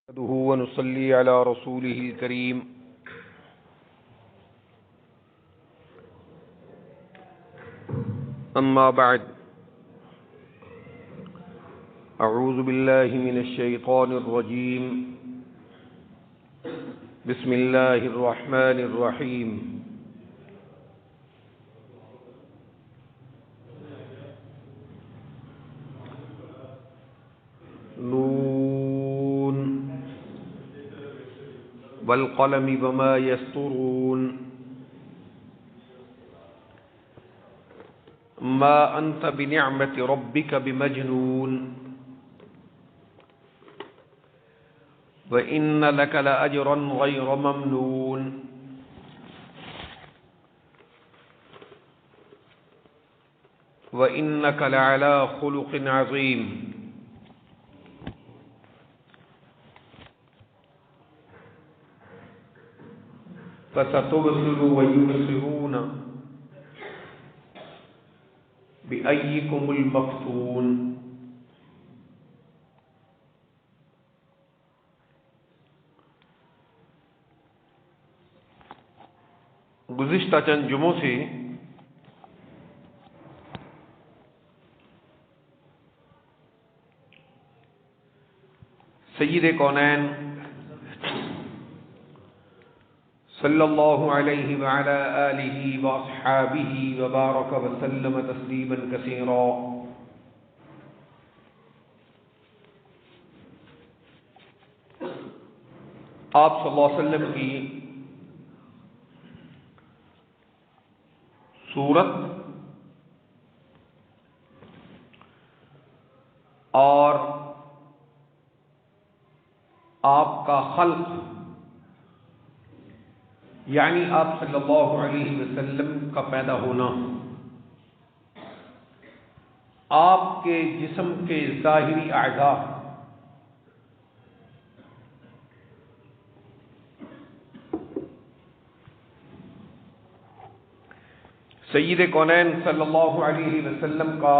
نحمده ونصلي على رسوله الكريم أما بعد أعوذ بالله من الشيطان الرجيم بسم الله الرحمن الرحيم نون والقلم وما يسطرون ما أنت بنعمة ربك بمجنون وإن لك لأجرا غير ممنون وإنك لعلى خلق عظيم فستبصر ويبصرون بأيكم المفتون گزشتہ چند جمعوں سے سید کونین صلی اللہ علیہ وعلی آلہ واصحابہ وبارک وسلم تسلیما کثیرا آپ صلی اللہ علیہ وسلم کی صورت اور آپ کا خلق یعنی آپ صلی اللہ علیہ وسلم کا پیدا ہونا آپ کے جسم کے ظاہری اعضاء سید کونین صلی اللہ علیہ وسلم کا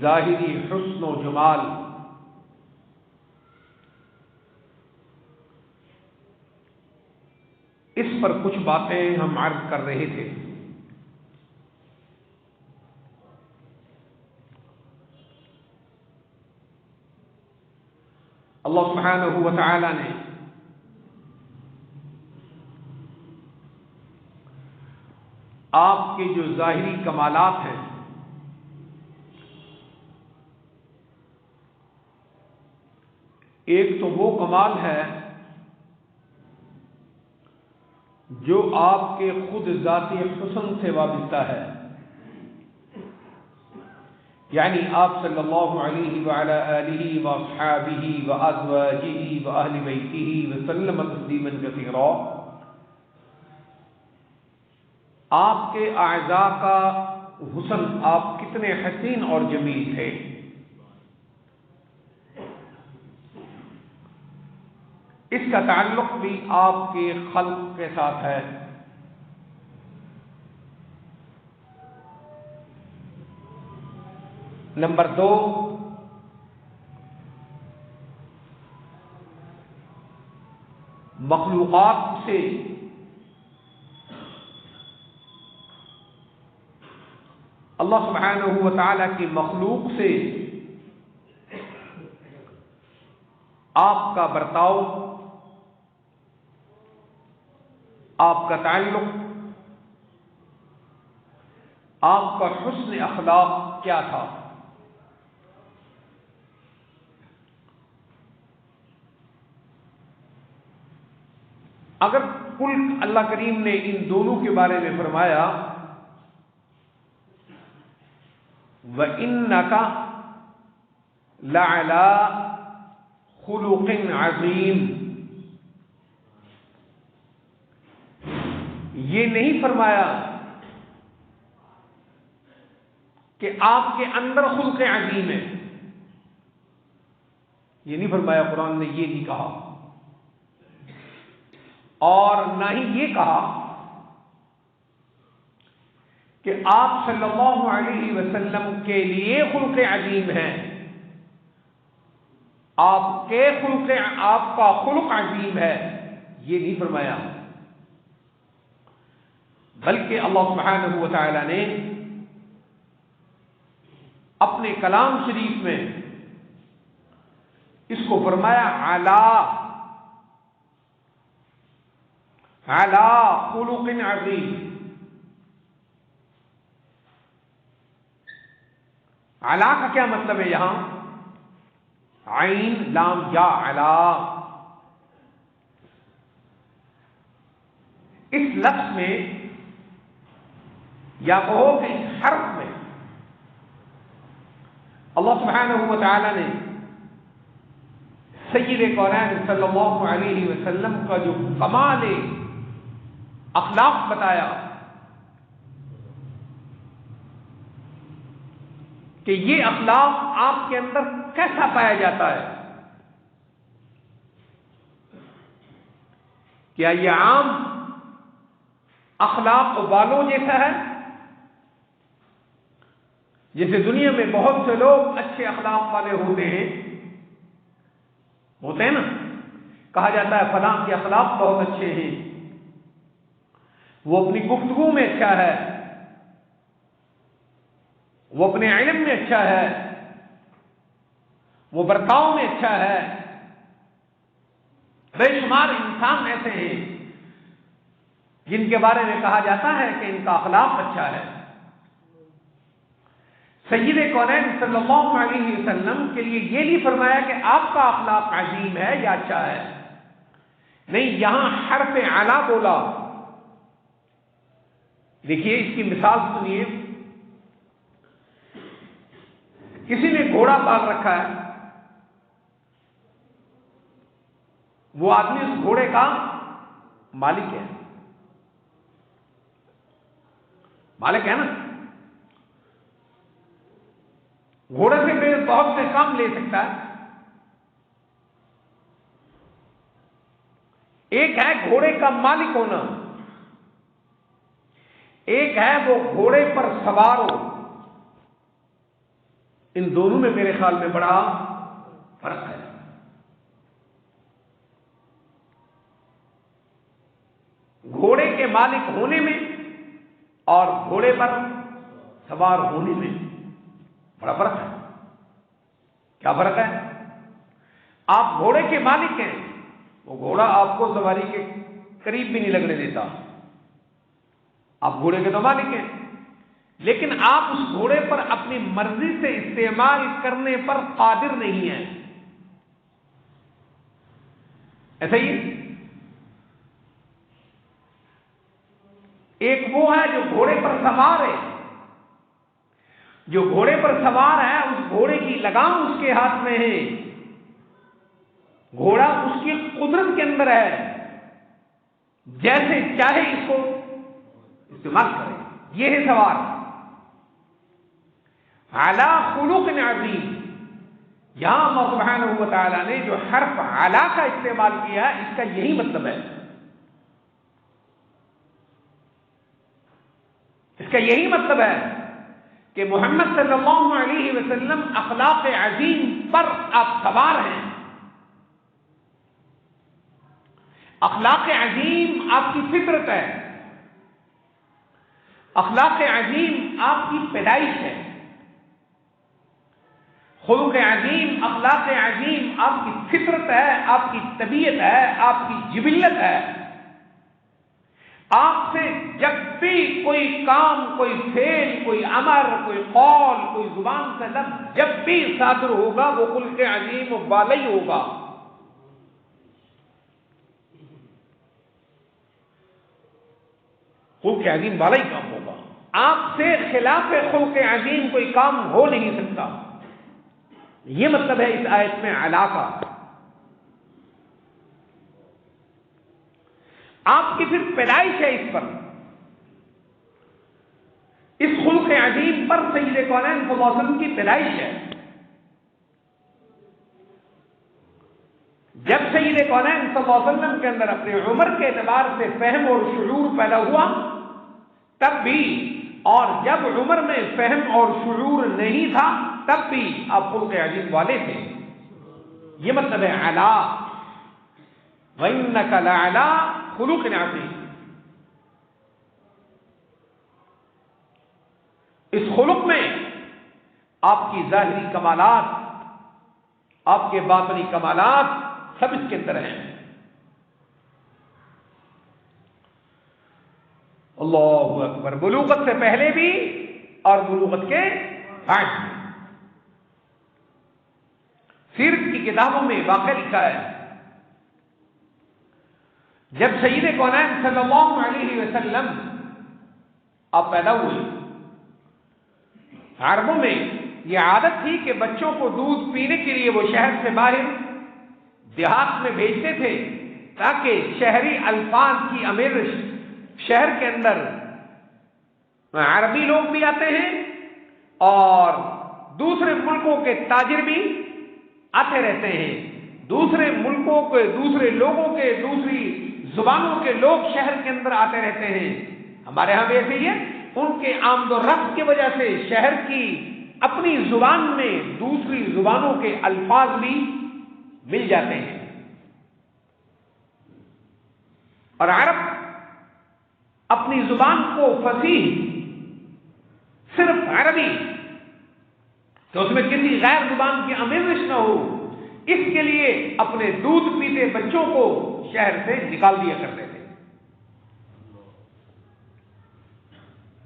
ظاہری حسن و جمال اس پر کچھ باتیں ہم عرض کر رہے تھے. اللہ سبحانہ و تعالی نے آپ کے جو ظاہری کمالات ہیں ایک تو وہ کمال ہے جو آپ کے خود ذاتی حسن سے وابستہ ہے، یعنی آپ صلی اللہ علیہ وعلی آلہ واصحابہ وازواجہ واہل بیتہ وسلم تسلیما کثیرا آپ کے اعضاء کا حسن آپ کتنے حسین اور جمیل تھے. اس کا تعلق بھی آپ کے خلق کے ساتھ ہے. نمبر 2، مخلوقات سے اللہ سبحانہ و تعالی کی مخلوق سے آپ کا برتاؤ، آپ کا تعلق، آپ کا حسن اخلاق کیا تھا. اگر کل اللہ کریم نے ان دونوں کے بارے میں فرمایا وَإِنَّكَ لَعَلَى خُلُقٍ عَظِيمٍ، یہ نہیں فرمایا کہ آپ کے اندر خلق عظیم ہے، یہ نہیں فرمایا. قرآن نے یہ نہیں کہا، اور نہ ہی یہ کہا کہ آپ صلی اللہ علیہ وسلم کے لیے خلق عظیم ہے. آپ کے خلق، آپ کا خلق عظیم ہے، یہ نہیں فرمایا، بلکہ اللہ سبحانہ و تعالی نے اپنے کلام شریف میں اس کو فرمایا علی خلق عظیم۔ علی کا کیا مطلب ہے یہاں؟ عین لام یا علی، اس لفظ میں یا کہو کہ اس حرف میں اللہ سبحانہ و تعالی نے سید کونین صلی اللہ علیہ وسلم کا جو کمال اخلاق بتایا کہ یہ اخلاق آپ کے اندر کیسا پایا جاتا ہے۔ کیا یہ عام اخلاق والوں جیسا ہے؟ جیسے دنیا میں بہت سے لوگ اچھے اخلاق والے ہوتے ہیں نا، کہا جاتا ہے فلاں کے اخلاق بہت اچھے ہیں، وہ اپنی گفتگو میں اچھا ہے، وہ اپنے علم میں اچھا ہے، وہ برتاؤ میں اچھا ہے۔ بے شمار انسان ایسے ہیں جن کے بارے میں کہا جاتا ہے کہ ان کا اخلاق اچھا ہے۔ سید کونین صلی اللہ علیہ وسلم کے لیے یہ نہیں فرمایا کہ آپ کا اخلاق عظیم ہے یا اچھا ہے، نہیں، یہاں حرف اعلی بولا۔ دیکھیے اس کی مثال سنیے، کسی نے گھوڑا پال رکھا ہے، وہ آدمی اس گھوڑے کا مالک ہے، مالک ہے نا، گھوڑے سے بہت سے کام لے سکتا ہے۔ ایک ہے گھوڑے کا مالک ہونا، ایک ہے وہ گھوڑے پر سوار ہو۔ ان دونوں میں میرے خیال میں بڑا فرق ہے۔ گھوڑے کے مالک ہونے میں اور گھوڑے پر سوار ہونے میں بڑا فرق ہے۔ کیا فرق ہے؟ آپ گھوڑے کے مالک ہیں، وہ گھوڑا آپ کو سواری کے قریب بھی نہیں لگنے دیتا، آپ گھوڑے کے تو مالک ہیں، لیکن آپ اس گھوڑے پر اپنی مرضی سے استعمال کرنے پر قادر نہیں ہیں۔ ایسا ہی ایک وہ ہے جو گھوڑے پر سوار ہے، جو گھوڑے پر سوار ہے اس گھوڑے کی لگام اس کے ہاتھ میں ہے، گھوڑا اس کی قدرت کے اندر ہے، جیسے چاہے اس کو استعمال کرے، یہ ہے سوار۔ اعلی خلق عظیم، یہاں اللہ سبحانہ و تعالی نے جو حرف اعلی کا استعمال کیا ہے، اس کا یہی مطلب ہے، اس کا یہی مطلب ہے کہ محمد صلی اللہ علیہ وسلم اخلاق عظیم پر آپ سوار ہیں۔ اخلاق عظیم آپ کی فطرت ہے، اخلاق عظیم آپ کی پیدائش ہے، خلق عظیم، اخلاق عظیم آپ کی فطرت ہے، آپ کی طبیعت ہے، آپ کی جبلت ہے۔ آپ سے جب بھی کوئی کام، کوئی فعل، کوئی امر، کوئی قول، کوئی زبان سے لفظ جب بھی صادر ہوگا وہ خلق عظیم و بالا ہی ہوگا۔ خلق عظیم والا ہی کام ہوگا، آپ سے خلاف خلق عظیم کوئی کام ہو نہیں سکتا۔ یہ مطلب ہے اس آیت میں اعلی کا۔ آپ کی پھر پیدائش ہے اس پر، اس خلق عظیم پر سید کونین صلی اللہ علیہ وسلم کی پیدائش ہے۔ جب سید کونین صلی اللہ علیہ وسلم کے اندر اپنے عمر کے اعتبار سے فہم اور شعور پیدا ہوا تب بھی، اور جب عمر میں فہم اور شعور نہیں تھا تب بھی آپ خلق عظیم والے تھے۔ یہ مطلب ہے علا، وَإِنَّكَ لَعَلَىٰ خُلُقٍ عَظِيمٍ۔ اس خلق میں آپ کی ظاہری کمالات، آپ کے باطنی کمالات سب اس کے اندر ہیں۔ اللہ اکبر، بلوغت سے پہلے بھی اور بلوغت کے بعد بھی۔ سیرت کی کتابوں میں واقعہ لکھا ہے، جب سید کونین صلی اللہ علیہ وسلم آپ پیدا ہوئے، عربوں میں یہ عادت تھی کہ بچوں کو دودھ پینے کے لیے وہ شہر سے باہر دیہات میں بھیجتے تھے تاکہ شہری الفاظ کی آمیزش، شہر کے اندر عربی لوگ بھی آتے ہیں اور دوسرے ملکوں کے تاجر بھی آتے رہتے ہیں، دوسرے ملکوں کے، دوسرے لوگوں کے، دوسری زبانوں کے لوگ شہر کے اندر آتے رہتے ہیں۔ ہمارے ہاں بھی ایسے ہی ہے، ان کے آمد و رفت کی وجہ سے شہر کی اپنی زبان میں دوسری زبانوں کے الفاظ بھی مل جاتے ہیں، اور عرب اپنی زبان کو فصیح صرف عربی کہ اس میں کسی غیر زبان کی آمیزش نہ ہو، اس کے لیے اپنے دودھ پیتے بچوں کو شہر سے نکال دیا کرتے تھے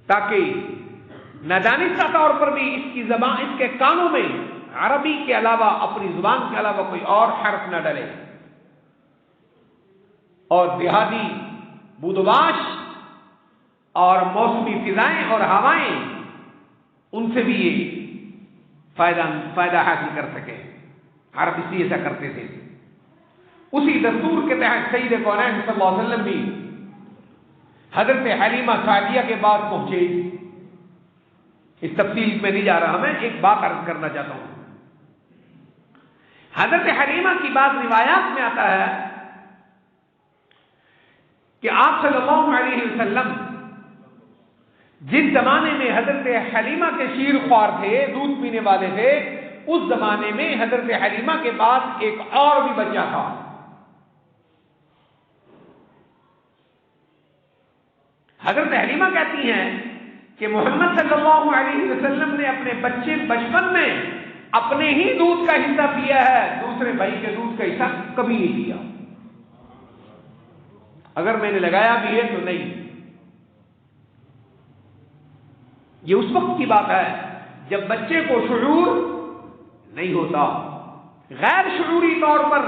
تاکہ نادانستہ طور پر بھی اس کی زبان، اس کے کانوں میں عربی کے علاوہ، اپنی زبان کے علاوہ کوئی اور حرف نہ ڈلے۔ اور دیہاتی بودواش اور موسمی فضائیں اور ہوائیں ان سے بھی یہ فائدہ حاصل کر سکے، عرب اس لیے ایسا کرتے تھے۔ اسی دستور کے تحت سید کونین صلی اللہ علیہ وسلم بھی حضرت حلیمہ سعدیہ کے بعد پہنچے۔ اس تفصیل میں نہیں جا رہا، میں ایک بات عرض کرنا چاہتا ہوں۔ حضرت حلیمہ کی بات روایات میں آتا ہے کہ آپ صلی اللہ علیہ وسلم جس زمانے میں حضرت حلیمہ کے شیر خوار تھے، دودھ پینے والے تھے، اس زمانے میں حضرت حلیمہ کے بعد ایک اور بھی بچہ تھا۔ حضرت حلیمہ کہتی ہیں کہ محمد صلی اللہ علیہ وسلم نے اپنے بچے بچپن میں اپنے ہی دودھ کا حصہ پیا ہے، دوسرے بھائی کے دودھ کا حصہ کبھی نہیں پیا، اگر میں نے لگایا بھی ہے تو نہیں۔ یہ اس وقت کی بات ہے جب بچے کو شعور نہیں ہوتا، غیر شعوری طور پر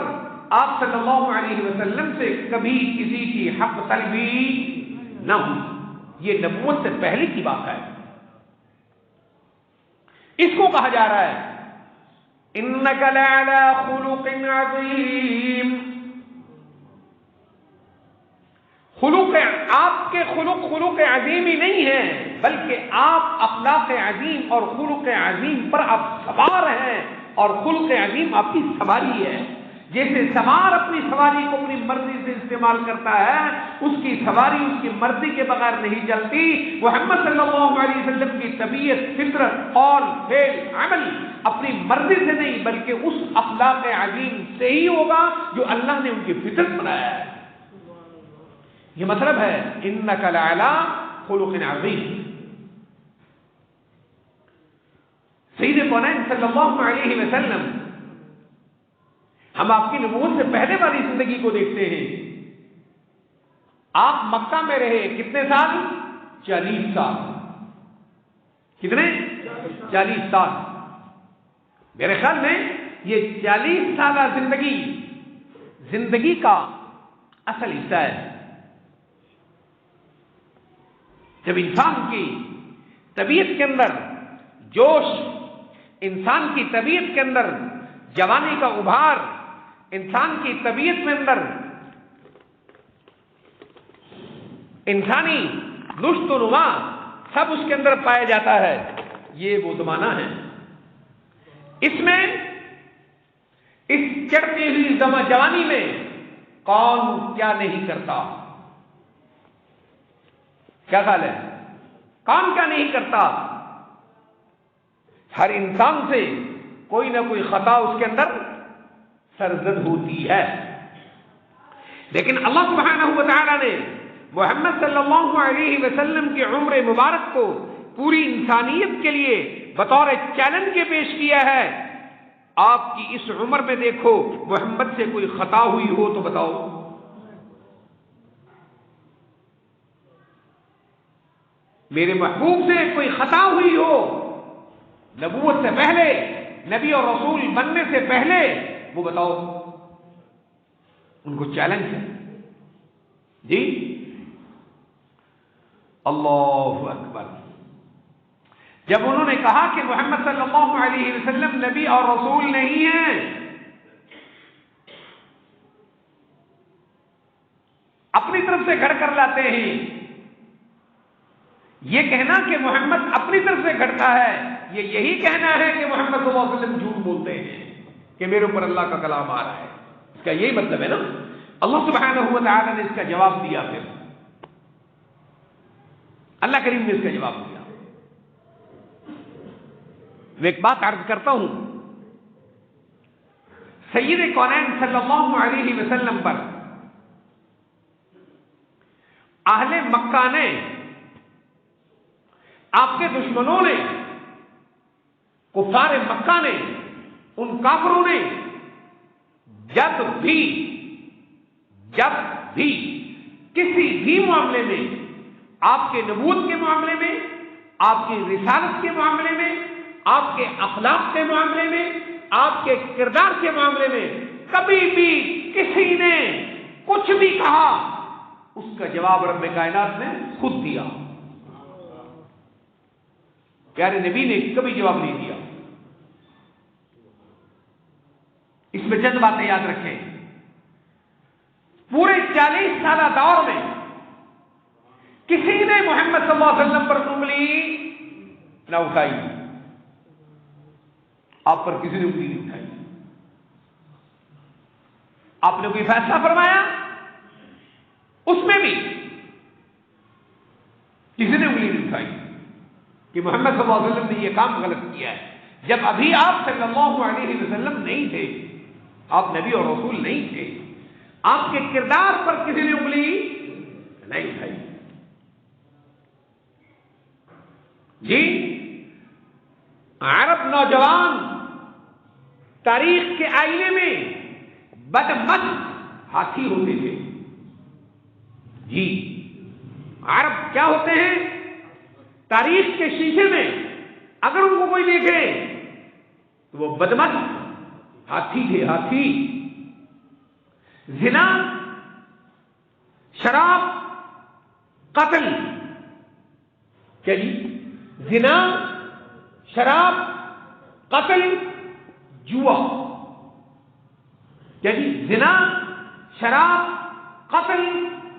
آپ صلی اللہ علیہ وسلم سے کبھی کسی کی حق طلبی نہ ہوئی، یہ نبوت سے پہلے کی بات ہے۔ اس کو کہا جا رہا ہے انک لعلی خلق عظیم۔ خلق، آپ کے خلق عظیم ہی نہیں ہے، بلکہ آپ اخلاق عظیم اور خلق عظیم پر آپ سوار ہیں، اور خلق عظیم آپ کی سواری ہے۔ جیسے سوار اپنی سواری کو اپنی مرضی سے استعمال کرتا ہے، اس کی سواری اس کی مرضی کے بغیر نہیں چلتی۔ محمد صلی اللہ علیہ وسلم کی طبیعت، فطرت، قول، فعل، عمل اپنی مرضی سے نہیں بلکہ اس اخلاق عظیم سے ہی ہوگا جو اللہ نے ان کی فطرت بنایا ہے۔ یہ مطلب ہے انک لعلی خلق عظیم۔ سید کونین صلی اللہ علیہ وسلم، ہم آپ کی نبوت سے پہلے والی زندگی کو دیکھتے ہیں۔ آپ مکہ میں رہے کتنے سال؟ 40 سال۔ کتنے؟ 40 سال۔ میرے خیال میں یہ 40 سالہ زندگی کا اصل حصہ ہے۔ جب انسان کی طبیعت کے اندر جوش، انسان کی طبیعت کے اندر جوانی کا ابھار، انسان کی طبیعت میں اندر انسانی نشت و نما سب اس کے اندر پایا جاتا ہے، یہ وہ زمانہ ہے۔ اس میں اس چڑھتی ہوئی جوانی میں کون کیا نہیں کرتا؟ کیا خیال ہے؟ کون کیا نہیں کرتا؟ ہر انسان سے کوئی نہ کوئی خطا اس کے اندر سرزد ہوتی ہے. لیکن اللہ سبحانہ و تعالی نے محمد صلی اللہ علیہ وسلم کی عمر مبارک کو پوری انسانیت کے لیے بطور چیلنج کے پیش کیا ہے. آپ کی اس عمر میں دیکھو محمد سے کوئی خطا ہوئی ہو تو بتاؤ. میرے محبوب سے کوئی خطا ہوئی ہو نبوت سے پہلے، نبی اور رسول بننے سے پہلے، وہ بتاؤ. ان کو چیلنج ہے. جی اللہ اکبر. جب انہوں نے کہا کہ محمد صلی اللہ علیہ وسلم نبی اور رسول نہیں ہیں، اپنی طرف سے گھڑ کر لاتے ہیں. یہ کہنا کہ محمد اپنی طرف سے گھڑتا ہے، یہ یہی کہنا ہے کہ محمد صلی اللہ علیہ وسلم جھوٹ بولتے ہیں کہ میرے اوپر اللہ کا کلام آ رہا ہے. اس کا یہی مطلب ہے نا. اللہ سبحانہ و تعالی نے اس کا جواب دیا. پھر اللہ کریم نے اس کا جواب دیا. میں ایک بات عرض کرتا ہوں، سید کونین صلی اللہ علیہ وسلم پر اہل مکہ نے، آپ کے دشمنوں نے، کفار مکہ نے، ان کافروں نے جب بھی کسی بھی معاملے میں، آپ کے نبوت کے معاملے میں، آپ کی رسالت کے معاملے میں، آپ کے اخلاق کے معاملے میں، آپ کے کردار کے معاملے میں کبھی بھی کسی نے کچھ بھی کہا، اس کا جواب رب کائنات نے خود دیا. پیارے نبی نے کبھی جواب نہیں دیا. اس میں چند باتیں یاد رکھیں. پورے 40 سالہ دور میں کسی نے محمد صلی اللہ علیہ وسلم پر انگلی نہ اٹھائی. آپ پر کسی نے انگلی نہیں اٹھائی. آپ نے کوئی فیصلہ فرمایا، اس میں بھی کسی نے انگلی نہیں اٹھائی کہ محمد صلی اللہ علیہ وسلم نے یہ کام غلط کیا ہے. جب ابھی آپ صلی اللہ علیہ وسلم نہیں تھے، آپ نبی اور رسول نہیں تھے، آپ کے کردار پر کسی نے انگلی نہیں اٹھائی. جی عرب نوجوان تاریخ کے آئینے میں بدمست ہاتھی ہوتے تھے. جی عرب کیا ہوتے ہیں؟ تاریخ کے شیشے میں اگر ان کو کوئی دیکھے تو وہ بدمست ہاتھی تھے. ہاتھی. زنا، شراب، قتل. کیا جی؟ زنا، شراب، قتل، جوا. کیا جی؟ زنا، شراب، قتل،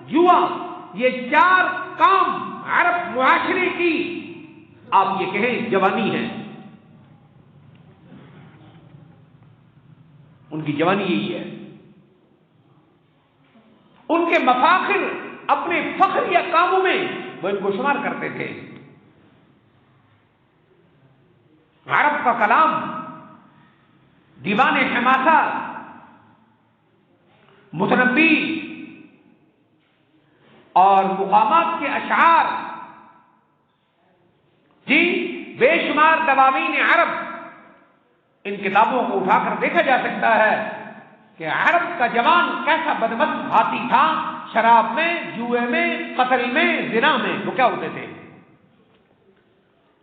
جوا، یہ 4 کام عرب معاشرے کی آپ یہ کہیں جوانی ہے. ان کی جوانی یہی ہے. ان کے مفاخر اپنے فخر یا کاموں میں وہ ان کو شمار کرتے تھے. عرب کا کلام، دیوان حماسہ، متنبی اور مقامات کے اشعار، جی بے شمار دواوین عرب، ان کتابوں کو اٹھا کر دیکھا جا سکتا ہے کہ عرب کا جوان کیسا بدمست ہاتھی تھا. شراب میں، جوئے میں، قتل میں، زنا میں وہ کیا ہوتے تھے.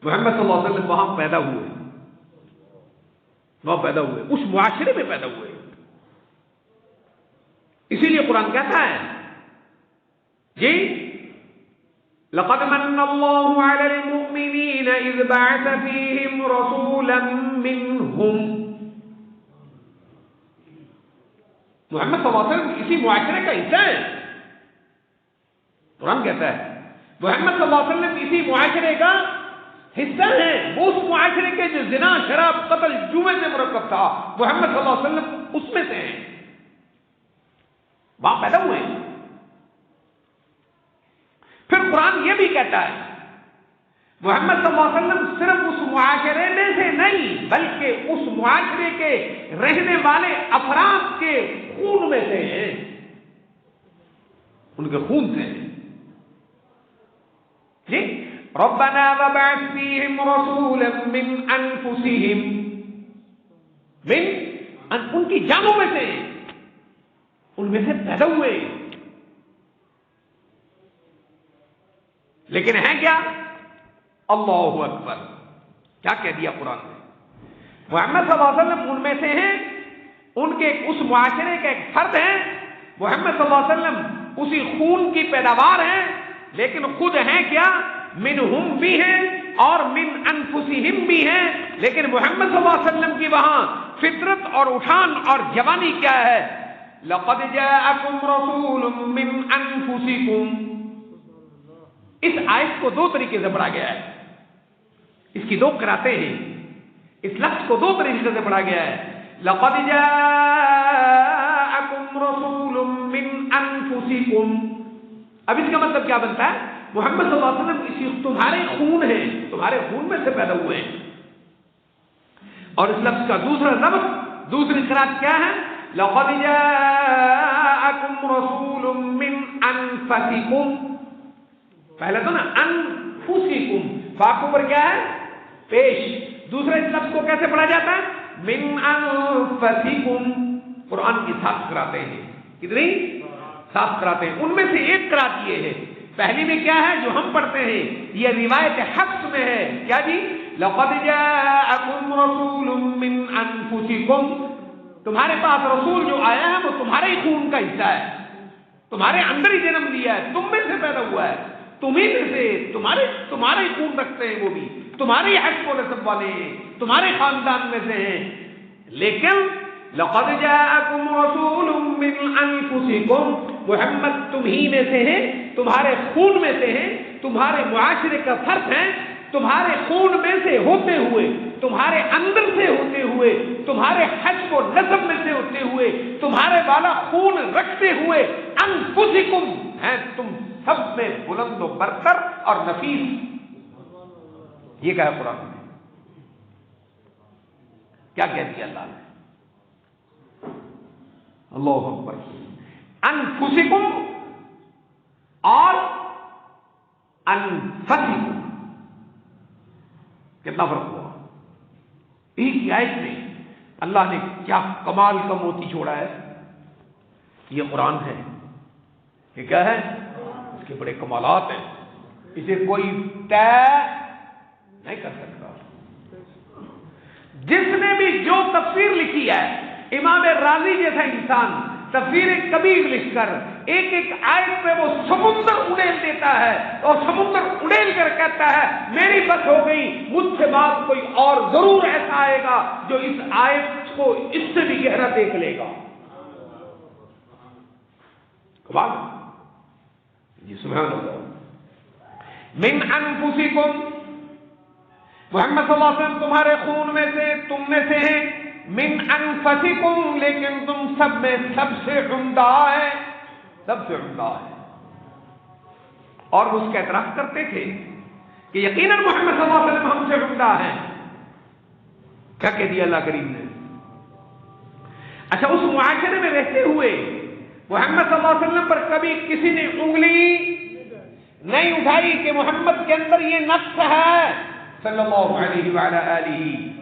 محمد صلی اللہ علیہ وسلم وہاں پیدا ہوئے، اس معاشرے میں پیدا ہوئے. اسی لیے قرآن کہتا ہے جی لقد من الله على المؤمنين اذ بعث فيهم رسولا منهم. محمد صلی اللہ علیہ وسلم اسی معاشرے کا حصہ ہے. قرآن کہتا ہے محمد صلی اللہ علیہ وسلم اسی معاشرے کا حصہ ہے. وہ اس معاشرے کے جو زنا، شراب، قتل، جوئے سے مرکب تھا، محمد صلی اللہ علیہ وسلم اس میں سے ہیں. وہاں پیدا ہوئے ہیں. پھر قرآن یہ بھی کہتا ہے محمد صلی اللہ علیہ وسلم صرف اس معاشرے میں سے نہیں بلکہ اس معاشرے کے رہنے والے افراد کے خون میں سے ہیں، ان کے خون سے ہیں جی۔ ربنا وابعث فیہم رسولا من انفسہم، ان کی جانوں میں سے، ان میں سے پیدا ہوئے، لیکن ہے کیا؟ اللہ اکبر، کیا کہہ دیا قرآن نے؟ محمد صلی اللہ علیہ وسلم ان میں سے ہیں، ان کے اس معاشرے کے ایک فرد ہیں، محمد صلی اللہ علیہ وسلم اسی خون کی پیداوار ہیں، لیکن خود ہیں کیا؟ منہم بھی ہیں اور من انفسہم بھی ہیں، لیکن محمد صلی اللہ علیہ وسلم کی وہاں فطرت اور اٹھان اور جوانی کیا ہے؟ لقد جاءکم رسول من انفسکم۔ اس آیت کو دو طریقے سے پڑھا گیا ہے، اس کی دو قراتیں ہیں، اس لفظ کو دو طریقے سے پڑھا گیا ہے۔ لقد جاءکم رسول من انفسکم، اب اس کا مطلب کیا بنتا ہے؟ محمد صلی اللہ علیہ وسلم اسی تمہارے خون ہیں، تمہارے خون میں سے پیدا ہوئے ہیں۔ اور اس لفظ کا دوسرا لفظ، دوسری قرات کیا ہے؟ لقد جاءکم رسول من انفسکم، پہلے تو نا انفسکم، فا کے اوپر کیا ہے؟ پیش۔ دوسرے لفظ کو کیسے پڑھا جاتا ہے؟ من انفسکم۔ قرآن کی 7 قراتیں ہیں، کتنی؟ 7 قراتیں۔ ان میں سے ایک قرات یہ ہے، پہلی میں کیا ہے جو ہم پڑھتے ہیں، یہ روایت حفص میں ہے، کیا جی؟ لقد جاءکم رسول من انفسکم، تمہارے پاس رسول جو آیا ہے وہ تمہارے ہی خون کا حصہ ہے، تمہارے اندر ہی جنم لیا ہے، تم میں سے پیدا ہوا ہے، تمہیں میں سے، تمہارے ہی خون رکھتے ہیں، وہ بھی تمہارے حق و نسب والے ہیں، تمہارے خاندان میں سے ہیں، لیکن لقد جاءکم رسول من انفسکم، محمد تمہیں میں سے ہیں، تمہارے خون میں سے ہیں، تمہارے معاشرے کا فرد ہیں، تمہارے خون میں سے ہوتے ہوئے، تمہارے اندر سے ہوتے ہوئے، تمہارے حسب و نسب میں سے ہوتے ہوئے، تمہارے والا خون رکھتے ہوئے، انفسکم ہیں، تم سب میں بلند و برتر اور نفیس۔ یہ کہا قرآن نے، کیا کہہ دیا اللہ نے؟ اللہ اکبر، انفسکم اور انفسکم، کتنا فرق ہوا؟ ایک ہی آیت میں اللہ نے کیا کمال کا موتی چھوڑا ہے۔ یہ قرآن ہے، یہ کیا ہے؟ اس کے بڑے کمالات ہیں، اسے کوئی طے نہیں کر سکتا۔ جس نے بھی جو تفسیر لکھی ہے، امام رازی جیسا انسان تفسیر کبیر لکھ کر ایک ایک آیت پہ وہ سمندر اڑیل دیتا ہے، اور سمندر اڑیل کر کہتا ہے میری بس ہو گئی، مجھ سے بعد کوئی اور ضرور ایسا آئے گا جو اس آیت کو اس سے بھی گہرا دیکھ لے گا۔ کمال جی، سبحان اللہ۔ من انفسکم، محمد صلی اللہ علیہ وسلم تمہارے خون میں سے، تم میں سے ہیں، من انفسکم، لیکن تم سب میں سب سے عمدہ ہے، سب سے عمدہ ہے۔ اور وہ اس کا اعتراف کرتے تھے کہ یقیناً محمد صلی اللہ علیہ وسلم ہم سے عمدہ ہیں۔ کیا کہہ دیا اللہ کریم نے؟ اچھا، اس معاشرے میں رہتے ہوئے محمد صلی اللہ علیہ وسلم پر کبھی کسی نے انگلی نہیں اٹھائی کہ محمد کے اندر یہ نقص ہے، صلی اللہ علیہ وعلی آلہ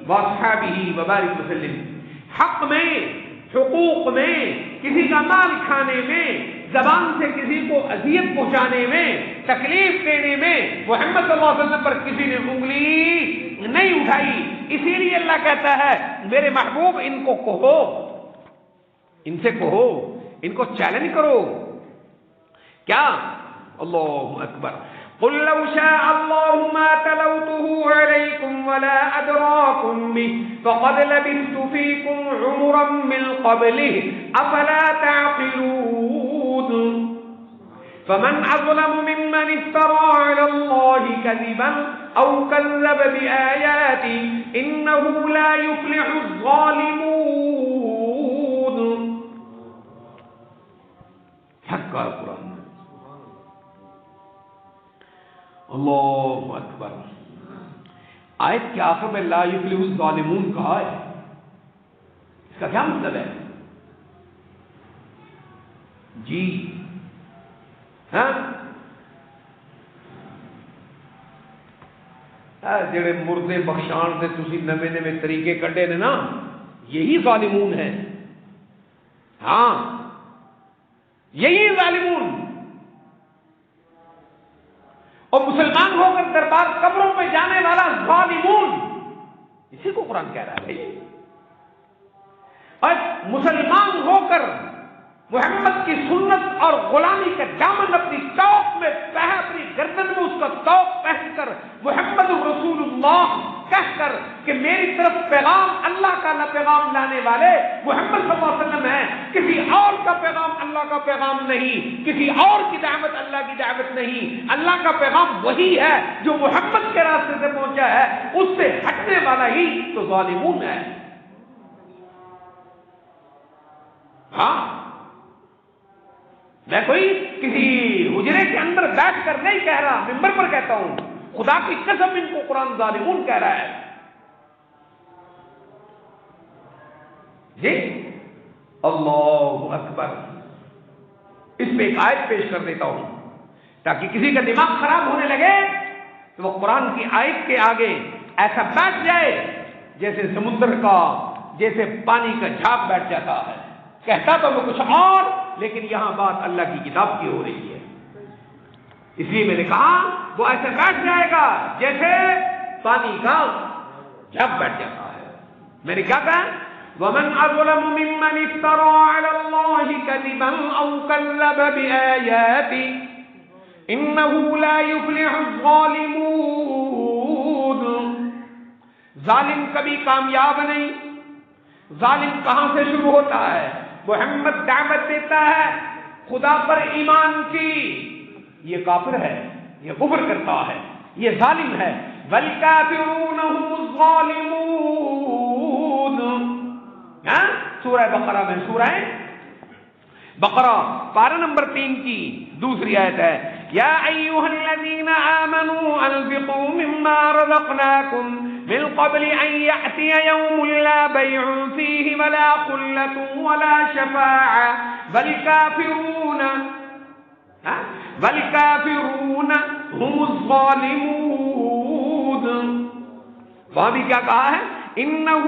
واصحابہ وبارک وسلم۔ حق میں، حقوق میں، کسی کا مال کھانے میں، زبان سے کسی کو اذیت پہنچانے میں، تکلیف دینے میں محمد صلی اللہ علیہ وسلم پر کسی نے انگلی نہیں اٹھائی۔ اسی لیے اللہ کہتا ہے میرے محبوب ان کو کہو، ان سے کہو، ان کو چیلنج کرو۔ کیا؟ اللہ اکبر۔ قل لو شاء الله ما تلوته عليكم ولا أدراكم به فقد لبثت فيكم عمرا من قبله أفلا تعقلون فمن أظلم ممن افترى على الله كذبا أو كذب بآياته إنه لا يفلح الظالمون۔ حق القرآن، اللہ اکبر۔ آیت کے آخر میں لا یفلح الظالمون کہا ہے، اس کا کیا مطلب ہے؟ جی ہاں، جڑے مردے بخشان سے تسی نویں نویں طریقے کڈے نے نا، یہی ظالمون ہیں. ہاں یہی ظالمون. اور مسلمان ہو کر دربار قبروں پہ جانے والا ظالمون، اسی کو قرآن کہہ رہا ہے. اور مسلمان ہو کر محمد کی سنت اور غلامی کا دامن اپنی توق میں اپنی گردن میں اس کا توق پہن کر محمد رسول اللہ کہہ کر کہ میری طرف پیغام اللہ کا نہ پیغام لانے والے محمد صلی اللہ علیہ وسلم ہیں، کسی اور کا پیغام اللہ کا پیغام نہیں، کسی اور کی دعوت اللہ کی دعوت نہیں، اللہ کا پیغام وہی ہے جو محمد کے راستے سے پہنچا ہے، اس سے ہٹنے والا ہی تو ظالمون ہے. ہاں میں کوئی کسی حجرے کے اندر بیٹھ کر نہیں کہہ رہا، ممبر پر کہتا ہوں، خدا کی قسم ان کو قرآن ظالمون کہہ رہا ہے. جی اللہ اکبر. اس پہ ایک آیت پیش کر دیتا ہوں تاکہ کسی کا دماغ خراب ہونے لگے تو وہ قرآن کی آیت کے آگے ایسا بیٹھ جائے جیسے سمندر کا، جیسے پانی کا جھاگ بیٹھ جاتا ہے. کہتا تو وہ کچھ اور، لیکن یہاں بات اللہ کی کتاب کی ہو رہی ہے. اس لیے میں نے کہا وہ ایسے بیٹھ جائے گا جیسے پانی کا جھاگ بیٹھ جاتا ہے. میں نے کیا کہا؟ وَمَنْ أَظْلَمُ مِمَّنِ افْتَرَىٰ عَلَى اللَّهِ كَذِبًا أَوْ كَذَّبَ بِآيَاتِهِ إِنَّهُ لَا يُفْلِحُ الظَّالِمُونَ. ظالم کبھی کامیاب نہیں. ظالم کہاں سے شروع ہوتا ہے؟ محمد دعوت دیتا ہے خدا پر ایمان کی، یہ کافر ہے، یہ کفر کرتا ہے، یہ ظالم ہے. وَالْكَافِرُونَ هُمُ الظَّالِمُونَ. سورہ بقرہ میں، سورہ بقرہ پارہ نمبر 3 کی دوسری آیت ہے. یا ایھا الذین آمنوا انفقوا مما رزقناکم من قبل ان یأتی یوم لا بیع فیہ ولا خلة ولا شفاعة والکافرون هم الظالمون. وہاں بھی کیا کہا ہے؟ انہ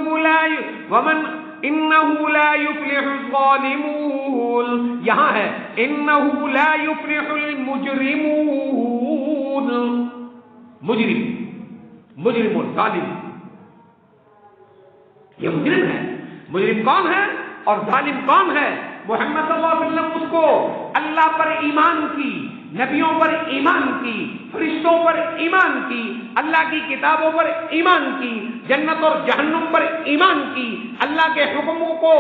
لا یفلح الظالمون. یہاں ہے انہ لا یفلح المجرمون. مجرم اور ظالم، یہ مجرم ہے. مجرم کون ہے اور ظالم کون ہے؟ محمد صلی اللہ علیہ وسلم اس کو اللہ پر ایمان کی، نبیوں پر ایمان کی، فرشتوں پر ایمان کی، اللہ کی کتابوں پر ایمان کی، جنت اور جہنم پر ایمان کی، اللہ کے حکموں کو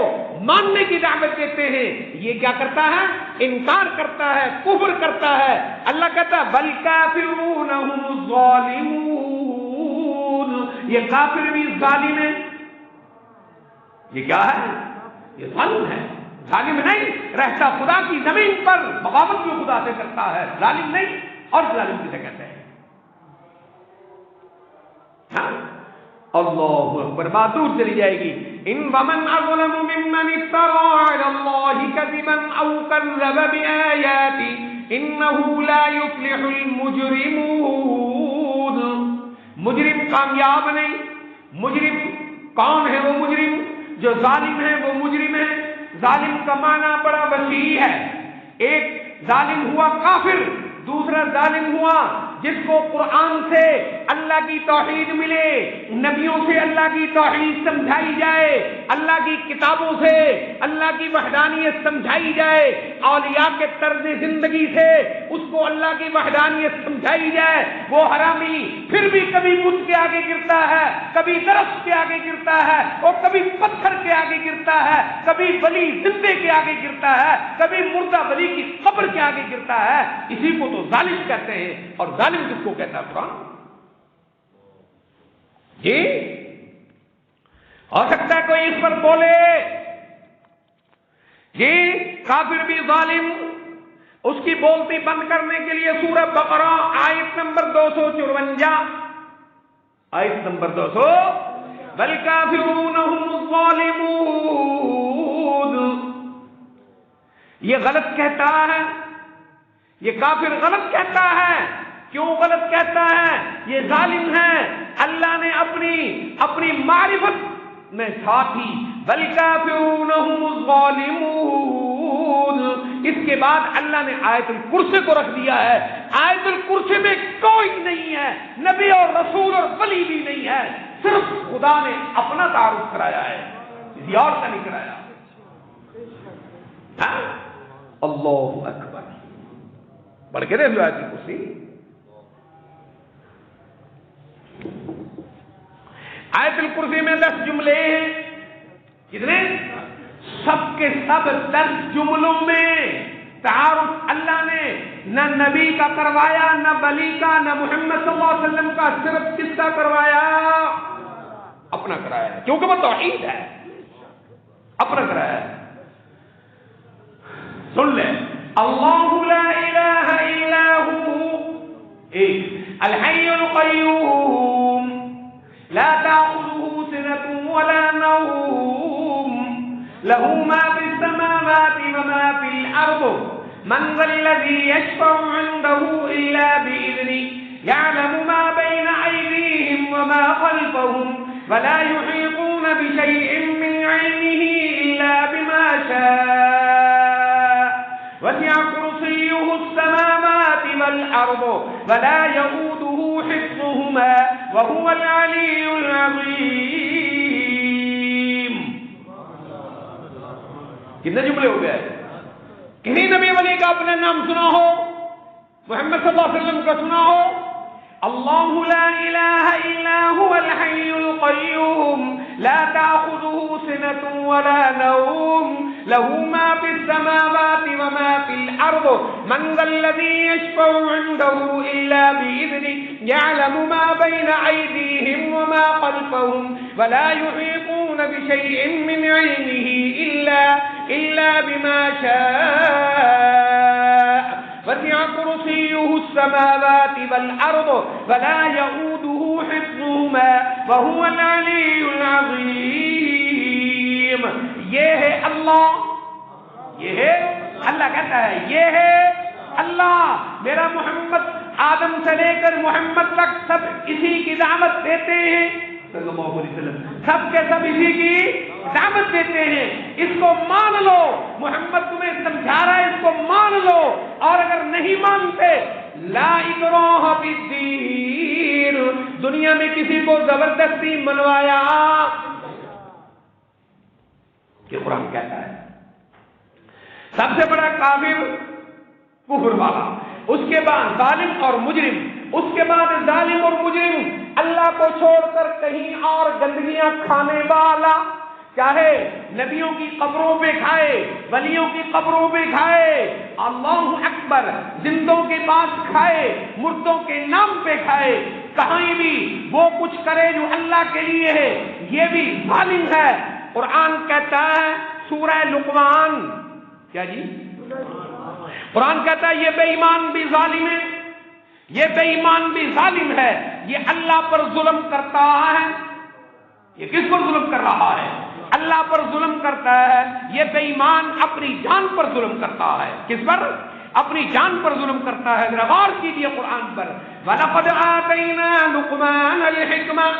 ماننے کی دعوت دیتے ہیں. یہ کیا کرتا ہے؟ انکار کرتا ہے، کفر کرتا ہے. اللہ کہتا ہے بَلْ هُمُ الظَّالِمُونَ. یہ کافر بھی ظالم ہے. یہ کیا ہے؟ یہ ظالم ہے. ظالم نہیں رہتا خدا کی زمین پر، بغاوت جو خدا سے کرتا ہے، ظالم نہیں. اور ظالم کسے کہتے ہیں؟ ہاں اللہ اکبر. بات دور چلی جائے گی. ان ومن اظلم ممن افترى على الله كذبا او كذب بآياته انه لا يفلح المجرمون. مجرم کامیاب نہیں. مجرم کون ہے؟ وہ مجرم جو ظالم ہے، وہ مجرم ہے. ظالم کا معنی بڑا وسیع ہے. ایک ظالم ہوا کافر، دوسرا ظالم ہوا جس کو قرآن سے اللہ کی توحید ملے، نبیوں سے اللہ کی توحید سمجھائی جائے، اللہ کی کتابوں سے اللہ کی وحدانیت سمجھائی جائے، اولیاء کے طرز زندگی سے اس کو اللہ کی وحدانیت سمجھائی جائے. وہ حرامی پھر بھی کبھی بت کے آگے گرتا ہے، کبھی درخت کے آگے گرتا ہے، اور کبھی پتھر کے آگے گرتا ہے، کبھی ولی زندے کے آگے گرتا ہے، کبھی مردہ ولی کی قبر کے آگے گرتا ہے. اسی کو تو ظالم کہتے ہیں. اور ظالم کس کو کہتا ہے قرآن؟ جی ہو سکتا ہے کوئی اس پر بولے جی کافر بھی ظالم. اس کی بولتی بند کرنے کے لیے سورہ بقرہ آیت نمبر 254 آیت نمبر 200 والکافرون هم الظالمون. یہ غلط کہتا ہے، یہ کافر غلط کہتا ہے. کیوں غلط کہتا ہے؟ یہ ظالم ہے. اللہ نے اپنی معرفت میں ساتھ ہی والکافرون هم الظالمون، اس کے بعد اللہ نے آیت الکرسی کو رکھ دیا ہے. آیت الکرسی میں کوئی نہیں ہے، نبی اور رسول اور ولی بھی نہیں ہے، صرف خدا نے اپنا تعارف کرایا ہے، کسی اور کا نہیں کرایا. اللہ اکبر. پڑھ کے دیکھ لو آیت الکرسی. آیت الکرسی میں 10 جملے ہیں. کتنے؟ سب کے سب 10 جملوں میں تعارف اللہ نے نہ نبی کا کروایا، نہ ولی کا، نہ محمد صلی اللہ علیہ وسلم کا، صرف کس کا کروایا؟ اپنا کرایا ہے، کیونکہ وہ توحید ہے، اپنا کرایا ہے. سن لیں، اللہ لا الہ الا هو الحی القیوم لا تأخذه سنة ولا نوم له ما في السماوات وما في الأرض من ذا الذي يشفع عنده إلا بإذنه يعلم ما بين أيديهم وما خلفهم ولا يحيطون بشيء من علمه إلا بما شاء وسع كرسيه السماوات والأرض ولا يؤوده حفظهما وهو العلي العظيم. کتنے جملے ہو گئے؟ کسی نبی ولی کا اپنا نام سنا ہو، محمد صلی اللہ علیہ وسلم کا سنا ہو؟ اللہ لا الہ الا هو الحی القیوم لا تأخذه سنة ولا نوم له ما في السماوات وما في الأرض من ذا الذي يشفع عنده إلا بإذنه يعلم ما بين أيديهم وما خلفهم ولا يحيطون بشيء من علمه إلا بما شاء وسع كرسيه السماوات والأرض ولا يؤوده حفظهما وهو العلي العظيم. یہ ہے اللہ، یہ ہے اللہ کہتا ہے، یہ ہے اللہ. میرا محمد آدم سے لے کر محمد تک سب اسی کی دعوت دیتے ہیں صلی اللہ علیہ وسلم، سب کے سب اسی کی دعوت دیتے ہیں. اس کو مان لو، محمد تمہیں سمجھا رہا ہے، اس کو مان لو. اور اگر نہیں مانتے، لا اکراہ فی الدین، دنیا میں کسی کو زبردستی منوایا. یہ قرآن کہتا ہے. سب سے بڑا کافر کفر والا، اس کے بعد ظالم اور مجرم، اس کے بعد ظالم اور مجرم اللہ کو چھوڑ کر کہیں اور گندگیاں کھانے والا، چاہے نبیوں کی قبروں پہ کھائے، ولیوں کی قبروں پہ کھائے، اللہ اکبر، زندوں کے پاس کھائے، مردوں کے نام پہ کھائے، کہیں بھی وہ کچھ کرے جو اللہ کے لیے ہے، یہ بھی ظالم ہے. قرآن کہتا ہے سورہ لقمان، کیا جی؟ قرآن کہتا ہے یہ بے ایمان بھی ظالم ہے، یہ بے ایمان بھی ظالم ہے، یہ اللہ پر ظلم کرتا ہے. یہ کس پر ظلم کر رہا ہے؟ اللہ پر ظلم کرتا ہے. یہ بے ایمان اپنی جان پر ظلم کرتا ہے. کس پر؟ اپنی جان پر ظلم کرتا ہے. ذرا غور کیجیے قرآن پر. وَلَقَدْ آتَيْنَا لُقْمَانَ الْحِكْمَةَ،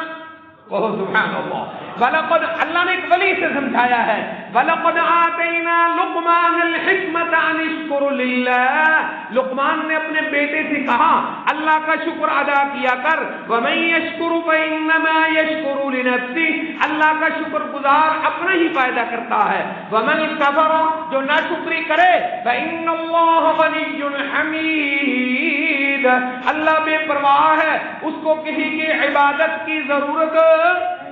سبحان اللہ. وَلَقَدْ، اللہ نے ایک ولی سے سمجھایا ہے، وَلَقَدْ آتَيْنَا لُقْمَانَ الْحِكْمَةَ أَنِ اشْكُرْ لِلَّهِ. لقمان نے اپنے بیٹے سے کہا اللہ کا شکر ادا کیا کر. وَمَن يَشْكُرُ فَإِنَّمَا يَشْكُرُ لِنَفْسِهِ، اللہ کا شکر گزار اپنا ہی فائدہ کرتا ہے. وَمَن كَفَرَ، جو ناشکری کرے، فَإِنَّ اللَّهَ غَنِيٌّ حَمِيدٌ، اللہ بے پرواہ ہے، اس کو کسی کی عبادت کی ضرورت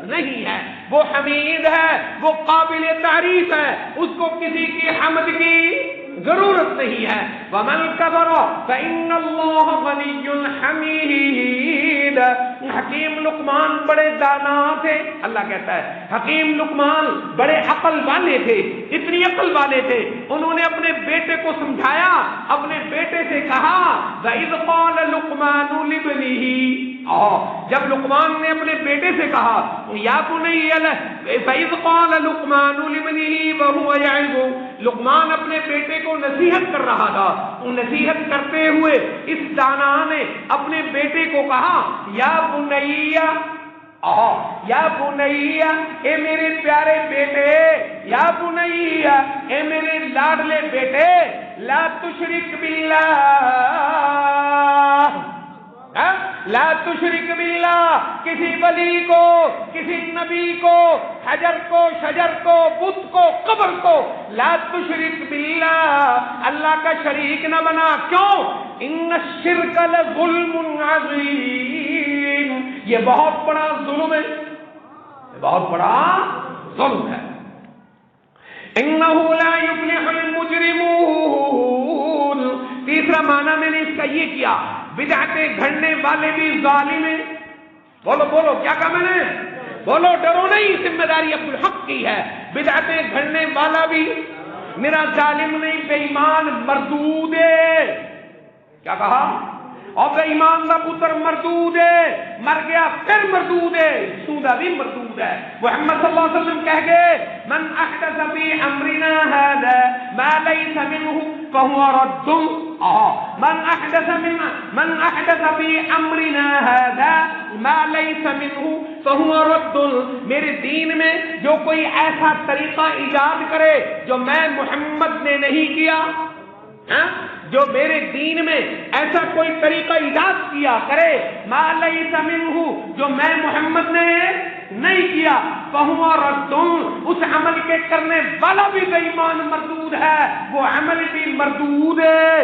نہیں ہے، وہ حمید ہے، وہ قابل تعریف ہے، اس کو کسی کی حمد کی ضرورت نہیں ہے. وَمَن كَفَرَ فَإِنَّ اللَّهَ غَنِيٌّ حَمِيدٌ. حکیم لقمان بڑے دانا تھے، اللہ کہتا ہے حکیم لقمان بڑے عقل والے تھے، اتنی عقل والے تھے، انہوں نے اپنے بیٹے کو سمجھایا، اپنے بیٹے سے کہا وَإِذْ قَالَ لُقْمَانُ لِابْنِهِ، جب لقمان نے اپنے بیٹے سے کہا یا بنی فإذ قال لقمان لابنه وهو يعظه، لقمان اپنے بیٹے کو نصیحت کر رہا تھا، نصیحت کرتے ہوئے اس دانا نے اپنے بیٹے کو کہا یا بنیا، یا بنیا اے میرے پیارے بیٹے، یا بنیا اے میرے لاڈلے بیٹے، لا تشرک باللہ، لا تشرک باللہ، کسی ولی کو، کسی نبی کو، حجر کو، شجر کو، بت کو، قبر کو، لا تشرک باللہ، اللہ کا شریک نہ بنا، کیوں؟ ان الشرک لظلم عظیم، یہ بہت بڑا ظلم ہے، بہت بڑا ظلم ہے۔ انہ لا یفلح المجرمون، تیسرا معنی میں نے اس کا یہ کیا، بدعتیں گھڑنے والے بھی ظالم ہیں۔ بولو بولو کیا کہا میں نے؟ بولو ڈرو نہیں، ذمہ داری عبدالحق کی ہے۔ بدعتیں گھڑنے والا بھی میرا ظالم نہیں، بے ایمان مردود ہے۔ کیا کہا؟ اور بے ایمان کا پتر مردود ہے، مر گیا پھر مردود ہے، سودا بھی مردود ہے۔ محمد صلی اللہ علیہ وسلم کہہ گئے من احدث فی امرنا هذا ما ليس منه فهو رد، من احدث فی امرنا هذا ما ليس منه فهو رد، میرے دین میں جو کوئی ایسا طریقہ ایجاد کرے جو میں محمد نے نہیں کیا، جو میرے دین میں ایسا کوئی طریقہ ایجاد کیا کرے، ما لیس منہ، جو میں محمد نے نہیں کیا، فہو رد، اس عمل کے کرنے والا بھی بے ایمان مردود ہے، وہ عمل بھی مردود ہے۔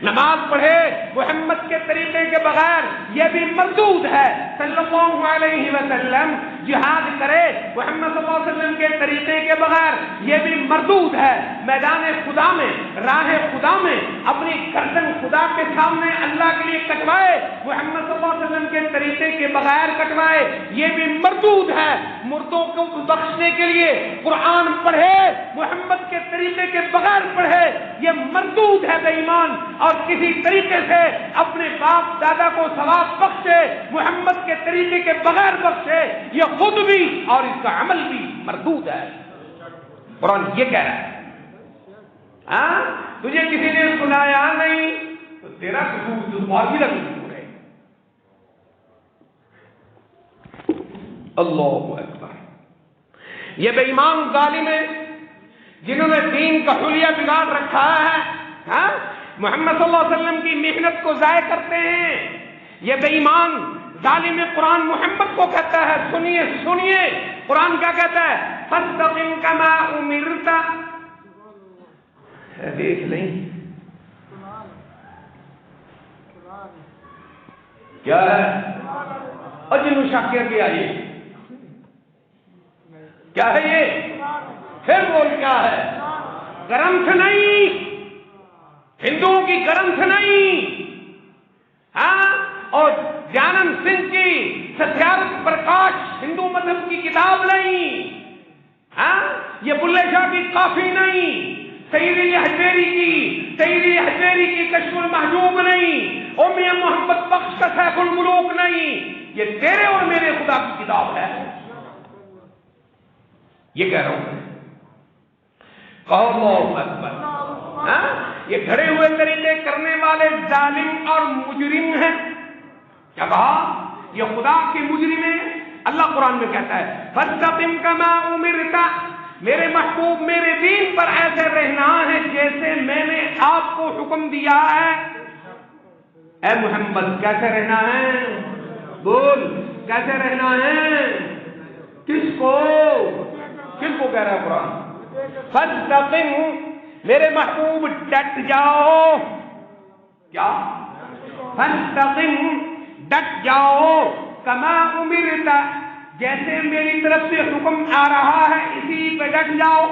نماز پڑھے محمد کے طریقے کے بغیر یہ بھی مردود ہے، صلی اللہ علیہ وسلم جہاد کرے محمد صلی اللہ علیہ وسلم کے طریقے کے بغیر یہ بھی مردود ہے۔ میدان خدا میں، راہ خدا میں اپنی گردن خدا کے سامنے اللہ کے لیے کٹوائے محمد صلی اللہ علیہ وسلم کے طریقے کے بغیر کٹوائے، یہ بھی مردود ہے۔ مردوں کو بخشنے کے لیے قرآن پڑھے محمد کے طریقے کے بغیر پڑھے، یہ مردود ہے بے ایمان، اور کسی طریقے سے اپنے باپ دادا کو ثواب بخشے محمد کے طریقے کے بغیر بخشے، یہ خود بھی اور اس کا عمل بھی مردود ہے۔ قرآن یہ کہہ رہا ہے، تجھے کسی نے سنایا نہیں تو تیرا قصور جو معاویہ کا قصور ہے۔ اللہ اکبر، یہ بے ایمان ظالم ہے جنہوں نے دین کا حلیہ بگاڑ رکھا ہے، محمد صلی اللہ علیہ وسلم کی محنت کو ضائع کرتے ہیں۔ یہ بے ایمان ظالم قرآن محمد کو کہتا ہے، سنیے سنیے قرآن کیا کہتا ہے، فاستقم کما امرت، دیکھ لیں کیا ہے، اجن شاکر کیا، یہ کیا ہے، یہ پھر بول کیا ہے، گرنتھ نہیں، ہندوؤں کی گرنتھ نہیں، اور جانند سنگھ کی ستیارتھ پرکاش ہندو مذہب کی کتاب نہیں، یہ بلے شاہ کی کافی نہیں، سیدی حجویری کی کشف المحجوب نہیں، میاں محمد بخش کا سیف الملوک نہیں، یہ تیرے اور میرے خدا کی کتاب ہے۔ یہ کہہ رہا ہوں، اللہ اکبر۔ یہ گھڑے ہوئے طریقے کرنے والے ظالم اور مجرم ہیں۔ کیا کہا؟ یہ خدا کے مجرم ہیں۔ اللہ قرآن میں کہتا ہے فاستقم کما امرت، میرے محبوب میرے دین پر ایسے رہنا ہے جیسے میں نے آپ کو حکم دیا ہے۔ اے محمد کیسے رہنا ہے؟ بول کیسے رہنا ہے؟ کس کو کہہ رہا ہے قرآن؟ فاستقم، میرے محبوب ڈٹ جاؤ، کیا؟ فاستقم، ڈٹ جاؤ، کما امرت، جیسے میری طرف سے حکم آ رہا ہے اسی پہ ڈٹ جاؤ۔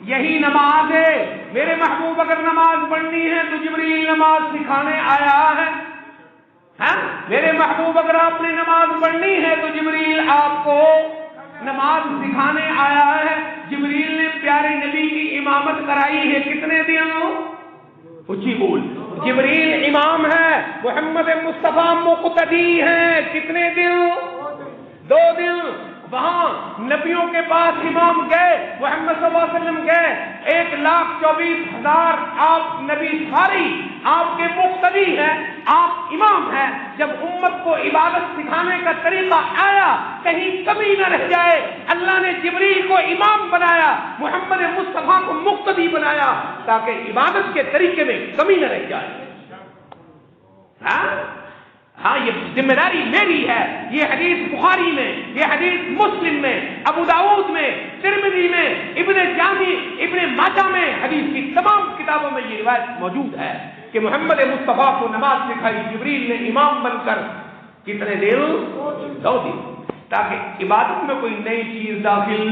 یہی نماز ہے میرے محبوب، اگر نماز پڑھنی ہے تو جبریل نماز سکھانے آیا ہے، میرے محبوب اگر آپ نے نماز پڑھنی ہے تو جبریل آپ کو نماز سکھانے آیا ہے۔ جبریل نے پیارے نبی کی امامت کرائی ہے کتنے دنوں؟ اونچی بول، جبریل امام ہے، محمد مصطفیٰ مقتدی ہیں. کتنے دن؟ 2 دن. وہاں نبیوں کے پاس امام گئے، محمد صلی اللہ علیہ وسلم گئے، 1,24,000 آپ نبی ساری آپ کے مقتدی ہیں، آپ امام ہیں. جب امت کو عبادت سکھانے کا طریقہ آیا، کہیں کمی نہ رہ جائے، اللہ نے جبریل کو امام بنایا، محمد مصطفیٰ کو مقتدی بنایا، تاکہ عبادت کے طریقے میں کمی نہ رہ جائے. ہاں یہ ذمہ داری میری ہے. یہ حدیث بخاری میں، یہ حدیث مسلم میں، ابو داؤد میں، ترمذی میں، ابن جامی، ابن ماجہ میں، حدیث کی تمام کتابوں میں یہ روایت موجود ہے کہ محمد مصطفیٰ کو نماز سکھائی جبریل نے امام بن کر. کتنے دن؟ 2 دن. تاکہ عبادت میں کوئی نئی چیز داخل.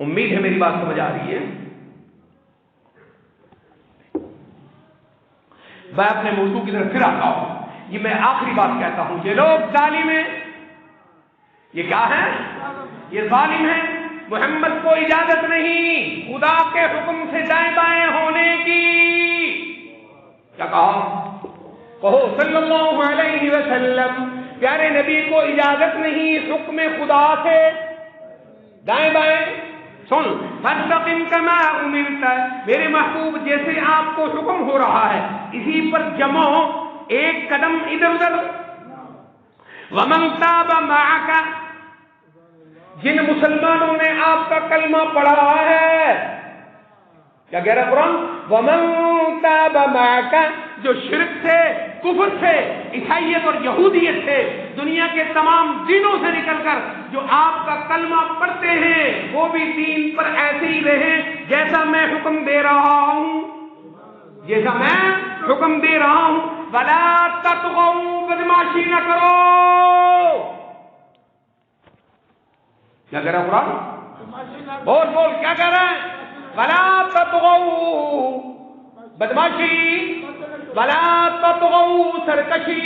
امید ہے میری بات سمجھ آ رہی ہے. میں اپنے موضوع کی طرف پھر آتا ہوں. یہ میں آخری بات کہتا ہوں، یہ لوگ ظالم ہیں. یہ کیا ہے؟ یہ ظالم ہیں. محمد کو اجازت نہیں خدا کے حکم سے دائیں بائیں ہونے کی. کیا کہا؟ کہو صلی اللہ علیہ وسلم، پیارے نبی کو اجازت نہیں حکم خدا سے دائیں بائیں. سن، فاستقم کما امرت، میرے محبوب جیسے آپ کو حکم ہو رہا ہے اسی پر جمع ہو، ایک قدم ادھر ادھر. ومن تاب معک، جن مسلمانوں نے آپ کا کلمہ پڑھا ہے. کیا کہہ رہا قرآن؟ ومن تاب معک، جو شرک سے، کفر سے، عیسائیت اور یہودیت سے، دنیا کے تمام دینوں سے نکل کر جو آپ کا کلمہ پڑھتے ہیں، وہ بھی دین پر ایسے ہی رہیں جیسا میں حکم دے رہا ہوں، جیسا میں حکم دے رہا ہوں. ولا تطغوا، بدماشی نہ کرو. کیا کہہ رہا قرآن؟ بول بول کیا کہہ رہا ہے؟ ولا تطغوا، بدماشی. ولا تطغوا، سرکشی.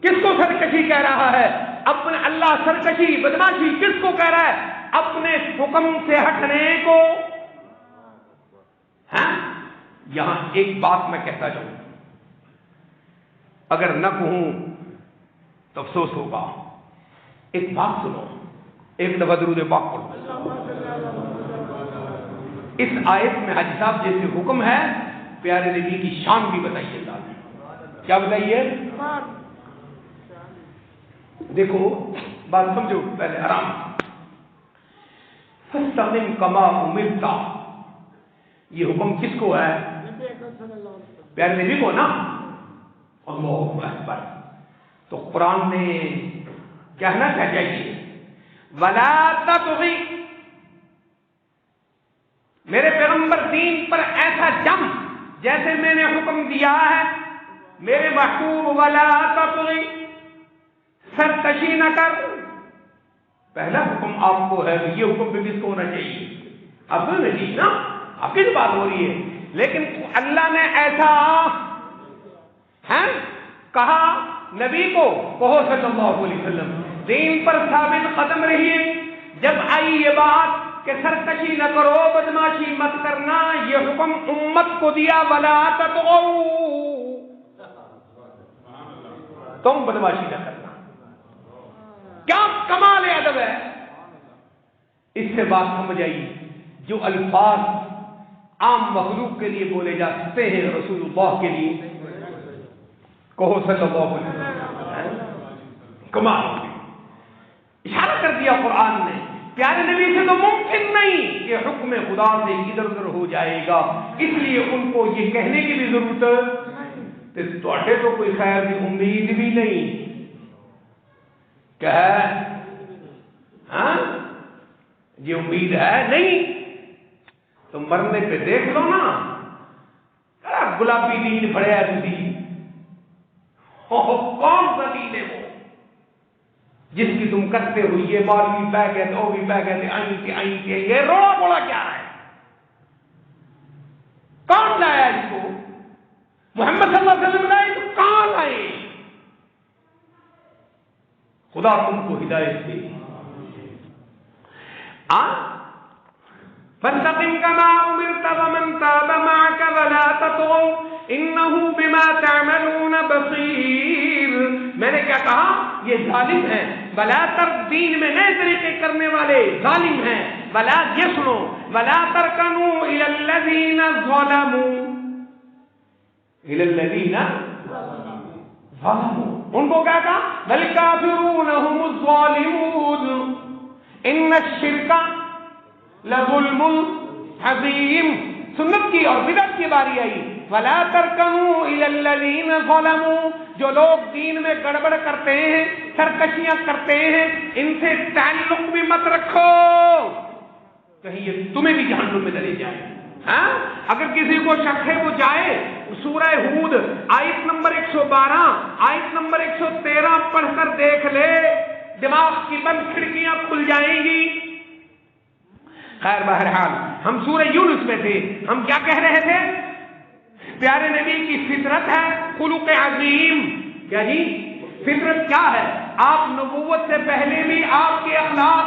کس کو سرکشی کہہ رہا ہے؟ اپنے اللہ. سرکشی، بدماشی کس کو کہہ رہا ہے؟ اپنے حکم سے ہٹنے کو. ہاں، یہاں ایک بات میں کہتا جاؤں، اگر نہ کہوں تو افسوس ہوگا. ایک بات سنو، ایک دفعہ درود پاک پڑھو. اس آیت میں حاجی صاحب جیسے حکم ہے، پیارے نبی کی شان بھی بتائیے گا. کیا بتائیے؟ دیکھو بات سمجھو پہلے آرام. فاستقم کما امرت، یہ حکم کس کو ہے؟ پیارے نبی کو نا. اللہ اکبر. تو قرآن نے کہنا کیا چاہیے؟ ولا تطغی. میرے پیغمبر دین پر ایسا جم جیسے میں نے حکم دیا ہے. میرے محبوب ولا تطغی، سرکشی نہ کر. پہلا حکم آپ کو ہے، یہ حکم بھی کس کو ہونا چاہیے؟ آپ کو نہیں نا، آپ کی بات ہو رہی ہے. لیکن اللہ نے ایسا ہے کہا نبی کو، کہو صلی اللہ علیہ وسلم دین پر ثابت قدم رہیے. جب آئی یہ بات کہ سرکشی نہ کرو، بدماشی مت کرنا، یہ حکم امت کو دیا. ولا تطغوا، تم بدماشی نہ کرنا. کیا کمال ادب ہے. اس سے بات سمجھ آئی. جو الفاظ عام مخلوق کے لیے بولے جا سکتے ہیں، رسول اللہ کے لیے کہو صلی اللہ علیہ وسلم. کمال اشارہ کر دیا قرآن نے. پیارے نبی سے تو ممکن نہیں کہ حکم خدا سے ادھر ادھر ہو جائے گا، اس لیے ان کو یہ کہنے کی بھی ضرورت ہے تو کوئی خیر کی امید بھی نہیں. کیا ہے؟ ہاں یہ امید ہے نہیں. تو مرنے پہ دیکھ لو نا، گلابی دین پڑے تھی. کون سا دین ہے وہ جس کی تم کرتے ہو؟ یہ مولوی بہ گئے تھے، وہ بھی بہ گئے تھے، آئیں کے یہ روڑا بوڑا کیا ہے؟ کون لایا اس کو؟ محمد صلی اللہ علیہ وسلم لائے تو کہاں لائے؟ خدا تم کو ہدایت دے. فاستقم كما أمرت ومن تاب معك ولا تطغوا إنه بما تعملون بصير. میں نے کیا کہا؟ یہ ظالم ہیں. ولا دین میں نئے طریقے کرنے والے ظالم ہیں. ولا یہ سنو ولا ترکنوا إلى الذين ظلموا إلى الذين ظلموا. ان کو کیا کہا؟ بل کافرون هم الظالمون ان الشرک لظلم عظیم. سنت کی اور بدعت کی باری آئی. ولا ترکنوا الى الذین ظلموا. جو لوگ دین میں گڑبڑ کرتے ہیں، سرکشیاں کرتے ہیں، ان سے تعلق بھی مت رکھو، کہیں یہ تمہیں بھی جہنم میں ڈالے جائے. ہاں اگر کسی کو شک ہے وہ جائے سورہ ہود آیت نمبر 112 آیت نمبر 113 پڑھ کر دیکھ لے، دماغ کی بند کھڑکیاں کھل جائیں گی. خیر بہرحال ہم سورہ یونس میں تھے. ہم کیا کہہ رہے تھے؟ پیارے نبی کی فطرت ہے خلق عظیم. کیا جی؟ فطرت کیا ہے؟ آپ نبوت سے پہلے بھی آپ کے اخلاق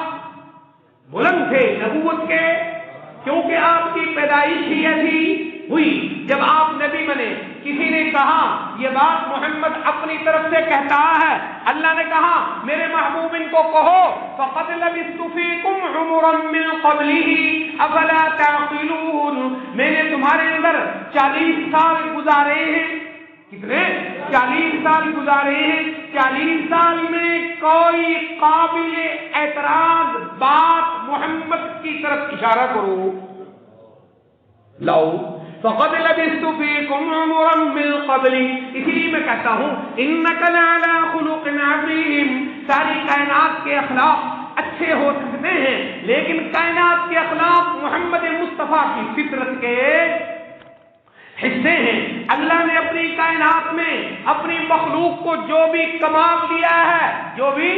بلند تھے نبوت کے، کیونکہ آپ کی پیدائش ہی ایسی ہوئی. جب آپ نبی بنے کسی نے کہا یہ بات محمد اپنی طرف سے کہتا ہے، اللہ نے کہا میرے محبوب ان کو کہو فقد لبثت فیکم عمرا من قبلہ افلا تعقلون. میں نے تمہارے اندر 40 سال گزارے ہیں. کتنے؟ 40 سال گزارے ہیں. 40 سال میں کوئی قابل اعتراض بات محمد کی طرف اشارہ کرو. لو فقد لبثت فیکم عمرا من قبلی. اسی لیے میں کہتا ہوں انک لعلی خلق عظیم. ساری کائنات کے اخلاق اچھے ہو سکتے ہیں لیکن کائنات کے اخلاق محمد مصطفیٰ کی فطرت کے حصے ہیں. اللہ نے اپنی کائنات میں اپنی مخلوق کو جو بھی کمال دیا ہے، جو بھی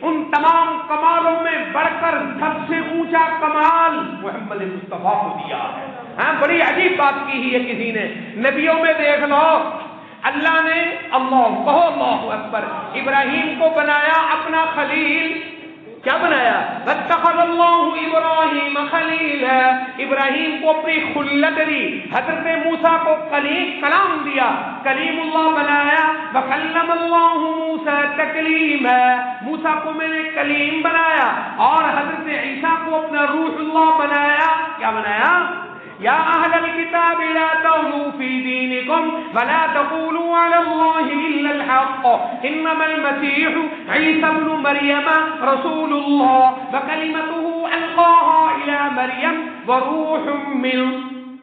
ان تمام کمالوں میں بڑھ کر سب سے اونچا کمال محمد مصطفیٰ کو دیا ہے. ہاں بڑی عجیب بات کی ہے کسی نے. نبیوں میں دیکھ لو اللہ نے اللہ اکبر ابراہیم کو بنایا اپنا خلیل. کیا بنایا؟ واتخذ اللہ ابراہیم خلیلا. ابراہیم کو اپنی خلت دی. حضرت موسیٰ کو کلام دیا، کلیم اللہ بنایا. وکلم اللہ موسیٰ تکلیما. موسیٰ کو میں نے کلیم بنایا اور حضرت عیسیٰ کو اپنا روح اللہ بنایا. کیا بنایا؟ یا اہل الکتاب لا تغلوا فی دینکم ولا تقولوا علی اللہ الا الحق انما المسیح عیسی ابن مریم رسول اللہ وکلمته القاها الی مریم وروح من.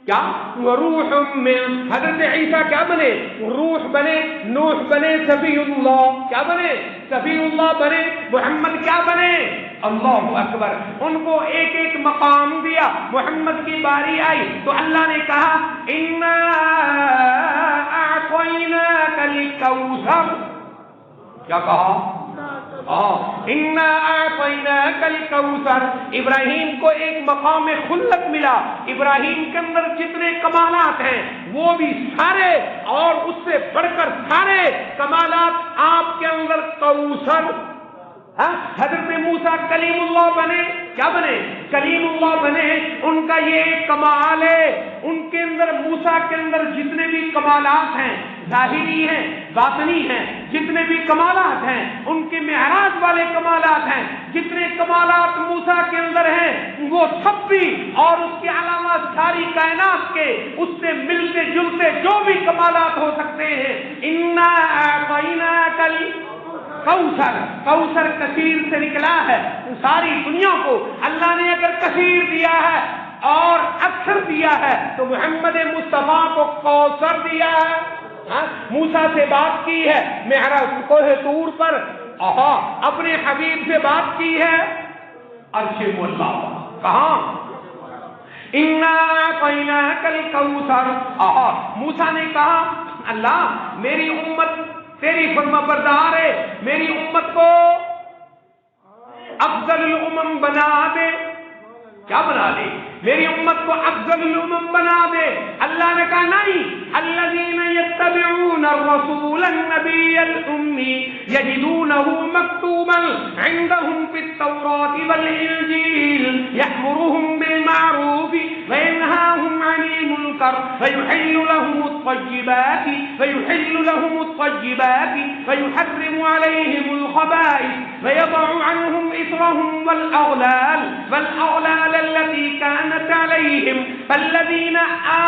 کیا؟ وروح من. حضرت عیسیٰ کیا بنے؟ روح بنے. نوح بنے صفی اللہ. کیا بنے؟ صفی اللہ بنے. محمد کیا بنے؟ اللہ اکبر. ان کو ایک ایک مقام دیا. محمد کی باری آئی تو اللہ نے کہا انا اعطیناک الکوثر. کیا کہا؟ انا اعطیناک الکوثر. ابراہیم کو ایک مقام خلت ملا. ابراہیم کے اندر جتنے کمالات ہیں وہ بھی سارے اور اس سے بڑھ کر سارے کمالات آپ کے اندر کوثر. حضرت موسیٰ کلیم اللہ بنے. کیا بنے؟ کلیم اللہ بنے. ان کا یہ کمال ہے ان کے اندر موسیٰ کے اندر جتنے بھی کمالات ہیں ظاہری ہیں باطنی ہیں، جتنے بھی کمالات ہیں ان کے معراج والے کمالات ہیں، جتنے کمالات موسیٰ کے اندر ہیں وہ سب بھی اور اس کے علاوہ ساری کائنات کے اس سے ملتے جلتے جو بھی کمالات ہو سکتے ہیں. انا اعطیناک کوثر. کوثر کثیر سے نکلا ہے. ساری دنیا کو اللہ نے اگر کثیر دیا ہے اور اکثر دیا ہے تو محمد مصطفیٰ کو کوثر دیا ہے. موسیٰ سے بات کی ہے معراج کوہ طور پر، اپنے حبیب سے بات کی ہے عرش مولا. کہاں؟ انا اعطیناک الکوثر. موسیٰ نے کہا اللہ میری امت تیری فرما بردار ہے، میری امت کو افضل الامم بنا دے. کیا بنا دے؟ میری امت کو افضل الامم بنا دے۔ اللہ نے کہا نہیں، الذین یتبعون الرسول النبی الامی یجدونہ مکتوبا عندهم فی التوراۃ والانجیل یأمرهم بالمعروف وینہاہم عن المنکر ویحل لهم الطیبات ویحرم علیہم الخبائث ویضع عنهم إصرهم والأغلال التي كانت عليهم فالذين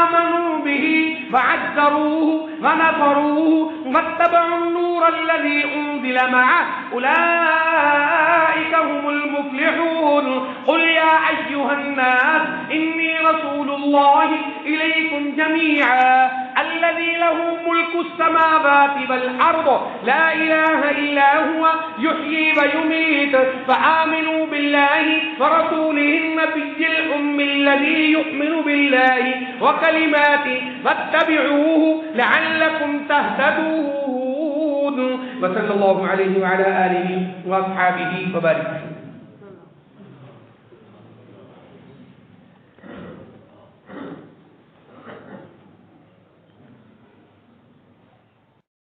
آمنوا به وعزروه ونصروه واتبعوا النور الذي أنزل معه أولئك هم المفلحون قل يا أيها الناس إني رسول الله إليكم جميعا الذي له ملك السماوات والأرض لا إله إلا هو يحيي ويميت فآمنوا بالله ورسوله النبي الأمي الذي يؤمن بالله وكلماته فاتبعوه لعلكم تهتدون وصلى الله عليه وعلى آله وأصحابه وبارك.